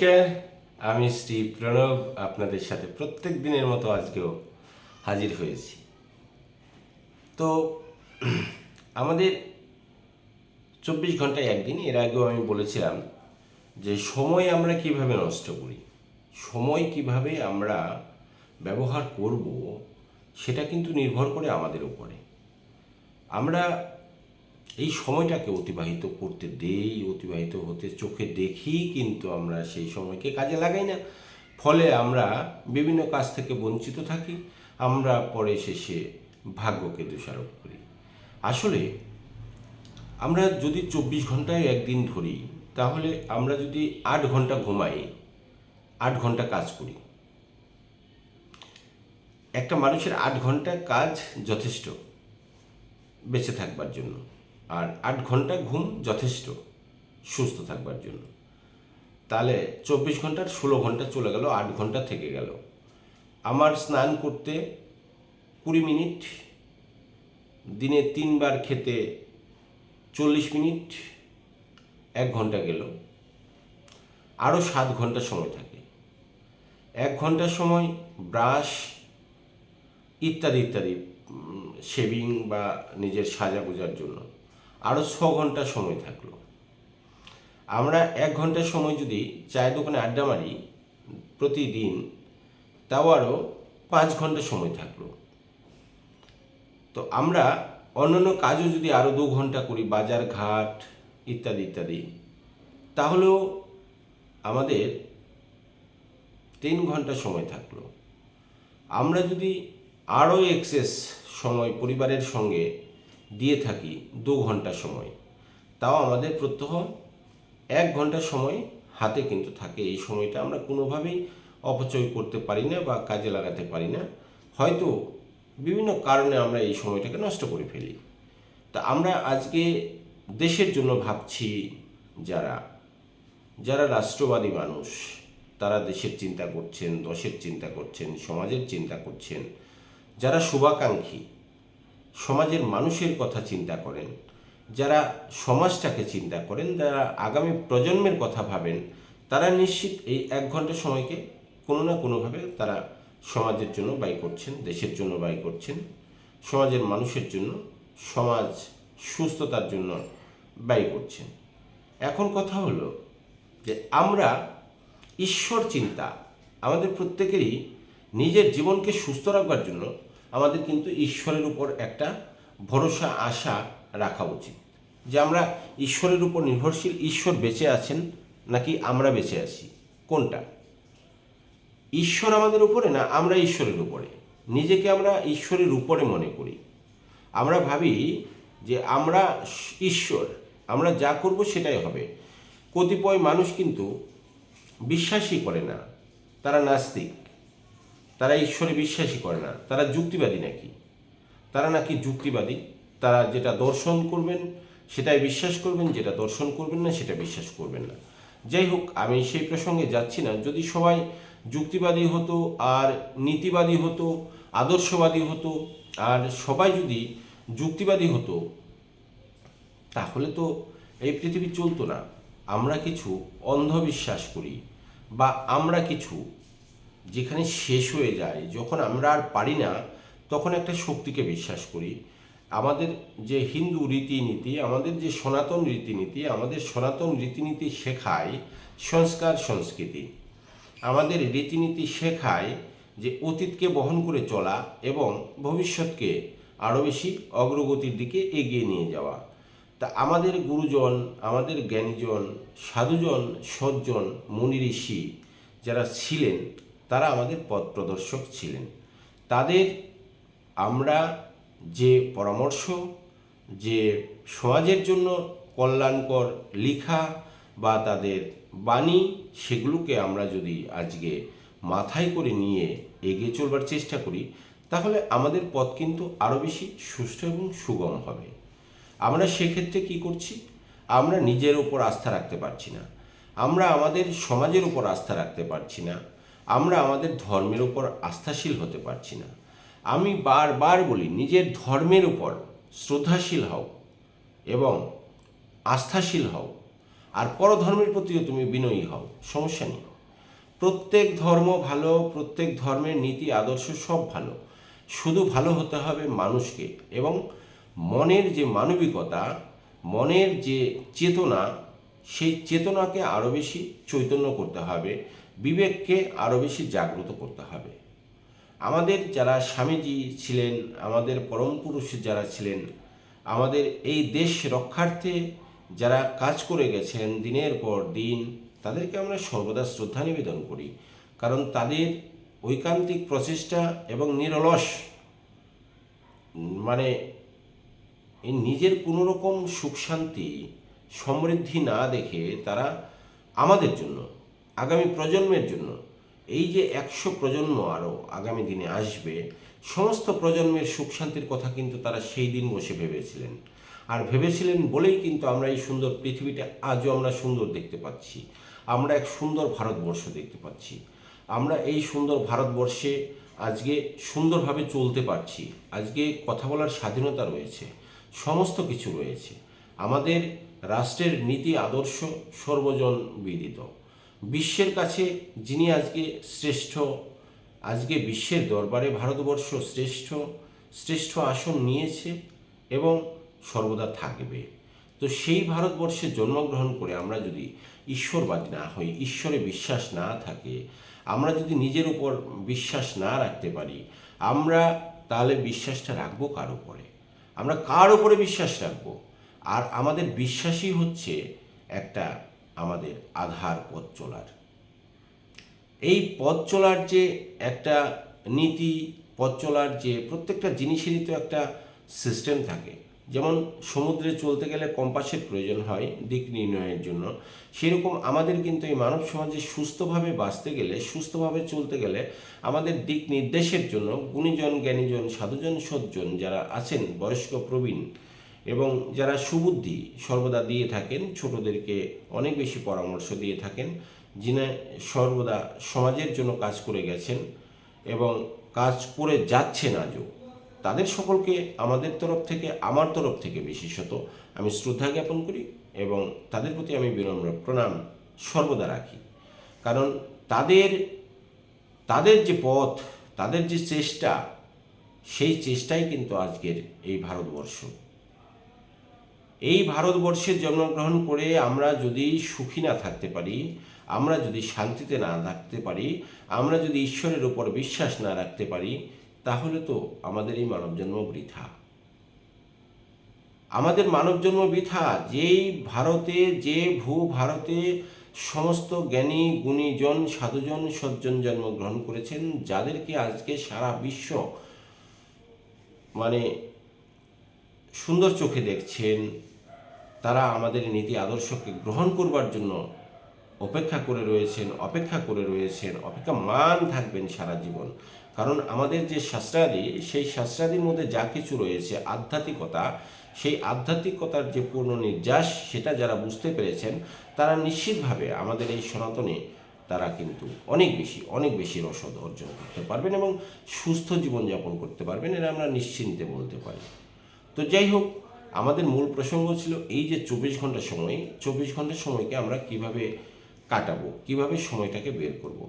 নমস্কার, আমি শ্রী প্রণব আপনাদের সাথে প্রত্যেক দিনের মতো আজকেও হাজির হয়েছি। তো আমাদের 24 ঘন্টায় একদিন, এর আগেও আমি বলেছিলাম যে সময় আমরা কিভাবে নষ্ট করি, সময় কিভাবে আমরা ব্যবহার করব, সেটা কিন্তু নির্ভর করে আমাদের উপরে। আমরা এই সময়টাকে অতিবাহিত করতে দেই, অতিবাহিত হতে চোখে দেখি, কিন্তু আমরা সেই সময়কে কাজে লাগাই না। ফলে আমরা বিভিন্ন কাজ থেকে বঞ্চিত থাকি, আমরা পরে শেষে ভাগ্যকে দোষারোপ করি। আসলে আমরা যদি 24 ঘন্টায় একদিন ধরি, তাহলে আমরা যদি 8 ঘন্টা ঘুমাই, 8 ঘন্টা কাজ করি, একটা মানুষের 8 ঘন্টা কাজ যথেষ্ট বেঁচে থাকবার জন্য, আর 8 ঘন্টা ঘুম যথেষ্ট সুস্থ থাকবার জন্য। তাহলে 24 ঘন্টার 16 ঘন্টা চলে গেল, 8 ঘন্টা থেকে গেল। আমার স্নান করতে 20 মিনিট, দিনে 3 বার খেতে 40 মিনিট, 1 ঘন্টা গেল। আরও 7 ঘন্টা সময় থাকে। 1 ঘন্টা সময় ব্রাশ ইত্যাদি ইত্যাদি, শেভিং বা নিজের সাজা গোজার জন্য। আরও 6 ঘন্টা সময় থাকলো। আমরা 1 ঘন্টা সময় যদি চায়ের দোকানে আড্ডা মারি প্রতিদিন, তাও আরও 5 ঘন্টা সময় থাকলো। তো আমরা অন্যান্য কাজও যদি আরও 2 ঘন্টা করি, বাজার ঘাট ইত্যাদি ইত্যাদি, তাহলেও আমাদের 3 ঘন্টা সময় থাকলো। আমরা যদি আরও এক্সেস সময় পরিবারের সঙ্গে দিয়ে থাকি 2 ঘন্টা সময়, তাও আমাদের প্রত্যহ 1 ঘন্টা সময় হাতে কিন্তু থাকে। এই সময়টা আমরা কোনোভাবেই অপচয় করতে পারি না বা কাজে লাগাতে পারি না। হয়তো বিভিন্ন কারণে আমরা এই সময়টাকে নষ্ট করে ফেলি। তা আমরা আজকে দেশের জন্য ভাবছি, যারা যারা রাষ্ট্রবাদী মানুষ, তারা দেশের চিন্তা করছেন, দশের চিন্তা করছেন, সমাজের চিন্তা করছেন। যারা শুভাকাঙ্ক্ষী, সমাজের মানুষের কথা চিন্তা করেন, যারা সমাজটাকে চিন্তা করেন, যারা আগামী প্রজন্মের কথা ভাবেন, তারা নিশ্চিত এই 1 ঘন্টা সময়কে কোনো না কোনোভাবে তারা সমাজের জন্য ব্যয় করছেন, দেশের জন্য ব্যয় করছেন, সমাজের মানুষের জন্য, সমাজ সুস্থতার জন্য ব্যয় করছেন। এখন কথা হলো যে আমরা ঈশ্বর চিন্তা, আমাদের প্রত্যেকেরই নিজের জীবনকে সুস্থ রাখবার জন্য আমাদের কিন্তু ঈশ্বরের উপর একটা ভরসা, আশা রাখা উচিত। যে আমরা ঈশ্বরের উপর নির্ভরশীল, ঈশ্বর বেঁচে আছেন নাকি আমরা বেঁচে আছি, কোনটা? ঈশ্বর আমাদের উপরে না আমরা ঈশ্বরের উপরে? নিজেকে আমরা ঈশ্বরের উপরে মনে করি। আমরা ভাবি যে আমরা ঈশ্বর, আমরা যা করব সেটাই হবে। কতিপয় মানুষ কিন্তু বিশ্বাসই করে না, তারা নাস্তিক, তারা ঈশ্বরে বিশ্বাসই করে না, তারা যুক্তিবাদী নাকি, তারা নাকি যুক্তিবাদী। তারা যেটা দর্শন করবেন সেটাই বিশ্বাস করবেন, যেটা দর্শন করবেন না সেটা বিশ্বাস করবেন না। যাই হোক, আমি সেই প্রসঙ্গে যাচ্ছি না। যদি সবাই যুক্তিবাদী হতো আর নীতিবাদী হতো, আদর্শবাদী হতো, আর সবাই যদি যুক্তিবাদী হতো, তাহলে তো এই পৃথিবী চলতো না। আমরা কিছু অন্ধবিশ্বাস করি, বা আমরা কিছু যেখানে শেষ হয়ে যায়, যখন আমরা আর পারি না, তখন একটা শক্তিকে বিশ্বাস করি। আমাদের যে হিন্দু রীতিনীতি, আমাদের যে সনাতন রীতিনীতি, আমাদের সনাতন রীতিনীতি শেখায় সংস্কার সংস্কৃতি। আমাদের রীতিনীতি শেখায় যে অতীতকে বহন করে চলা এবং ভবিষ্যৎকে আরও বেশি অগ্রগতির দিকে এগিয়ে নিয়ে যাওয়া। তা আমাদের গুরুজন, আমাদের জ্ঞানীজন, সাধুজন, সজ্জন, মুনি ঋষি যারা ছিলেন, তারা আমাদের পথ প্রদর্শক ছিলেন। তাদের আমরা যে পরামর্শ, যে সমাজের জন্য কল্যাণকর লেখা বা তাদের বাণী, সেগুলোকে আমরা যদি আজকে মাথায় করে নিয়ে এগিয়ে চলবার চেষ্টা করি, তাহলে আমাদের পথ কিন্তু আরও বেশি সুষ্ঠু এবং সুগম হবে। আমরা সেক্ষেত্রে কি করছি? আমরা নিজের উপর আস্থা রাখতে পারছি না, আমরা আমাদের সমাজের উপর আস্থা রাখতে পারছি না, আমরা আমাদের ধর্মের উপর আস্থাশীল হতে পারছি না। আমি বারবার বলি, নিজের ধর্মের উপর শ্রদ্ধাশীল হও এবং আস্থাশীল হও, আর পরধর্মের প্রতিও তুমি বিনয়ী হও, সমস্যা নেই। প্রত্যেক ধর্ম ভালো, প্রত্যেক ধর্মের নীতি আদর্শ সব ভালো, শুধু ভালো হতে হবে মানুষকে, এবং মনের যে মানবিকতা, মনের যে চেতনা, সেই চেতনাকে আরও বেশি চৈতন্য করতে হবে, বিবেককে আরও বেশি জাগ্রত করতে হবে। আমাদের যারা স্বামীজি ছিলেন, আমাদের পরম পুরুষ যারা ছিলেন, আমাদের এই দেশ রক্ষার্থে যারা কাজ করে গেছেন দিনের পর দিন, তাদেরকে আমরা সর্বদা শ্রদ্ধা নিবেদন করি। কারণ তাদের ঐকান্তিক প্রচেষ্টা এবং নিরলস, মানে এই নিজের কোনো রকম সুখ শান্তি সমৃদ্ধি না দেখে তারা আমাদের জন্য, আগামী প্রজন্মের জন্য, এই যে 100 প্রজন্ম আরও আগামী দিনে আসবে, সমস্ত প্রজন্মের সুখ শান্তির কথা কিন্তু তারা সেই দিন বসে ভেবেছিলেন। আর ভেবেছিলেন বলেই কিন্তু আমরা এই সুন্দর পৃথিবীটা আজও আমরা সুন্দর দেখতে পাচ্ছি। আমরা এক সুন্দর ভারতবর্ষ দেখতে পাচ্ছি। আমরা এই সুন্দর ভারতবর্ষে আজকে সুন্দরভাবে চলতে পারছি। আজকে কথা বলার স্বাধীনতা রয়েছে, সমস্ত কিছু রয়েছে। আমাদের রাষ্ট্রের নীতি আদর্শ সর্বজন বিদিত। বিশ্বের কাছে যিনি আজকে শ্রেষ্ঠ, আজকে বিশ্বের দরবারে ভারতবর্ষ শ্রেষ্ঠ আসন নিয়েছে এবং সর্বদা থাকবে। তো সেই ভারতবর্ষে জন্মগ্রহণ করে আমরা যদি ঈশ্বরবাদী না হই, ঈশ্বরে বিশ্বাস না থাকে, আমরা যদি নিজের উপর বিশ্বাস না রাখতে পারি, আমরা তাহলে বিশ্বাসটা রাখবো কার উপরে? আমরা কার উপরে বিশ্বাস রাখবো? আর আমাদের বিশ্বাসই হচ্ছে একটা আমাদের আধার পথ চলার। এই পথ চলার যে একটা নীতি, পথ চলার যে প্রত্যেকটা জিনিসেরই তো একটা সিস্টেম থাকে। যেমন সমুদ্রে চলতে গেলে কম্পাসের প্রয়োজন হয় দিক নির্ণয়ের জন্য, সেরকম আমাদের কিন্তু এই মানব সমাজে সুস্থভাবে বাঁচতে গেলে, সুস্থভাবে চলতে গেলে আমাদের দিক নির্দেশের জন্য গুণীজন, জ্ঞানীজন, সাধুজন, সজ্জন যারা আছেন, বয়স্ক, প্রবীণ এবং যারা সুবুদ্ধি সর্বদা দিয়ে থাকেন, ছোটদেরকে অনেক বেশি পরামর্শ দিয়ে থাকেন, যিনি সর্বদা সমাজের জন্য কাজ করে গেছেন এবং কাজ করে যাচ্ছেন আজও, তাদের সকলকে আমাদের তরফ থেকে, আমার তরফ থেকে বিশেষত আমি শ্রদ্ধা জ্ঞাপন করি এবং তাদের প্রতি আমি বিনম্র প্রণাম সর্বদা রাখি। কারণ তাদের যে পথ, তাদের যে চেষ্টা, সেই চেষ্টাই কিন্তু আজকের এই ভারতবর্ষ। এই ভারতবর্ষে জন্মগ্রহণ করে আমরা যদি সুখী না থাকতে পারি, আমরা যদি শান্তিতে না থাকতে পারি, আমরা যদি ঈশ্বরের উপর বিশ্বাস না রাখতে পারি, তাহলে তো আমাদের এই মানবজন্ম বৃথা। আমাদের মানবজন্ম বৃথা। যেই ভারতে, যে ভারতে সমস্ত জ্ঞানী, গুণীজন, সাধুজন, সজ্জন জন্মগ্রহণ করেছেন, যাদেরকে আজকে সারা বিশ্ব মানে সুন্দর চোখে দেখছেন, তারা আমাদের নীতি আদর্শকে গ্রহণ করবার জন্য অপেক্ষা করে রয়েছেন, অপেক্ষামান থাকবেন সারা জীবন। কারণ আমাদের যে শাস্ত্রাদি, সেই শাস্ত্রাদির মধ্যে যা কিছু রয়েছে আধ্যাত্মিকতা, সেই আধ্যাত্মিকতার যে পূর্ণ নির্যাস, সেটা যারা বুঝতে পেরেছেন, তারা নিশ্চিতভাবে আমাদের এই সনাতনে তারা কিন্তু অনেক বেশি রসদ অর্জন করতে পারবেন এবং সুস্থ জীবনযাপন করতে পারবেন, এটা আমরা নিশ্চিন্তে বলতে পারি। তো যাই হোক, আমাদের মূল প্রসঙ্গ ছিল এই যে 24 ঘন্টা সময়কে আমরা কিভাবে কাটাবো, কিভাবে সময়টাকে বের করব।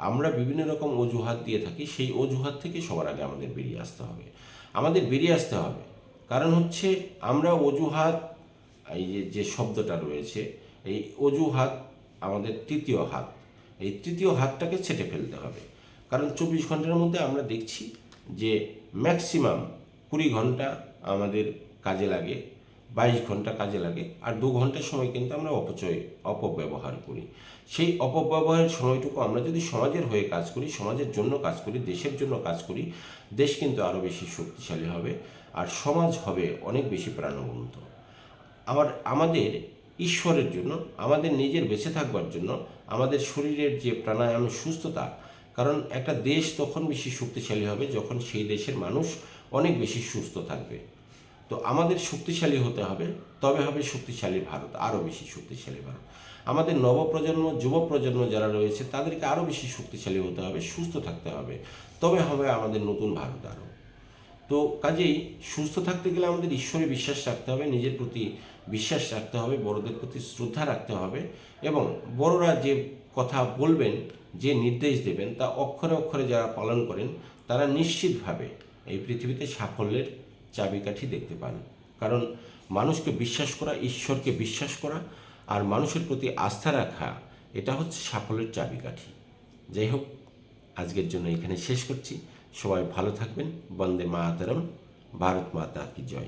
আমরা বিভিন্ন রকম অজুহাত দিয়ে থাকি, সেই অজুহাত থেকে সবার আগে আমাদের বেরিয়ে আসতে হবে। কারণ হচ্ছে আমরা অজুহাত, এই যে শব্দটা রয়েছে, এই অজুহাত আমাদের তৃতীয় হাত, এই তৃতীয় হাতটাকে ছেটে ফেলতে হবে। কারণ 24 ঘন্টার মধ্যে আমরা দেখছি যে ম্যাক্সিমাম 20 ঘন্টা আমাদের কাজে লাগে, 22 ঘন্টা কাজে লাগে, আর 2 ঘন্টার সময় কিন্তু আমরা অপব্যবহার করি। সেই অপব্যবহারের সময়টুকু আমরা যদি সমাজের হয়ে কাজ করি, সমাজের জন্য কাজ করি, দেশের জন্য কাজ করি, দেশ কিন্তু আরও বেশি শক্তিশালী হবে আর সমাজ হবে অনেক বেশি প্রাণবন্ত। আমাদের ঈশ্বরের জন্য, আমাদের নিজের বেঁচে থাকবার জন্য, আমাদের শরীরের যে প্রাণায়াম, সুস্থতা, কারণ একটা দেশ তখন বেশি শক্তিশালী হবে যখন সেই দেশের মানুষ অনেক বেশি সুস্থ থাকবে। তো আমাদের শক্তিশালী হতে হবে, তবে হবে শক্তিশালী ভারত, আরও বেশি শক্তিশালী ভারত। আমাদের নবপ্রজন্ম, যুব প্রজন্ম যারা রয়েছে, তাদেরকে আরও বেশি শক্তিশালী হতে হবে, সুস্থ থাকতে হবে, তবে হবে আমাদের নতুন ভারত আরও। তো কাজেই সুস্থ থাকতে গেলে আমাদের ঈশ্বরে বিশ্বাস রাখতে হবে, নিজের প্রতি বিশ্বাস রাখতে হবে, বড়দের প্রতি শ্রদ্ধা রাখতে হবে এবং বড়রা যে কথা বলবেন, যে নির্দেশ দেবেন তা অক্ষরে অক্ষরে যারা পালন করেন তারা নিশ্চিতভাবে এই পৃথিবীতে সাফল্যের চাবিকাঠি দেখতে পান। কারণ মানুষকে বিশ্বাস করা, ঈশ্বরকে বিশ্বাস করা আর মানুষের প্রতি আস্থা রাখা, এটা হচ্ছে সাফল্যের চাবিকাঠি। যাই হোক, আজকের জন্য এখানে শেষ করছি। সবাই ভালো থাকবেন। বন্দে মাতরম। ভারত মাতা কি জয়।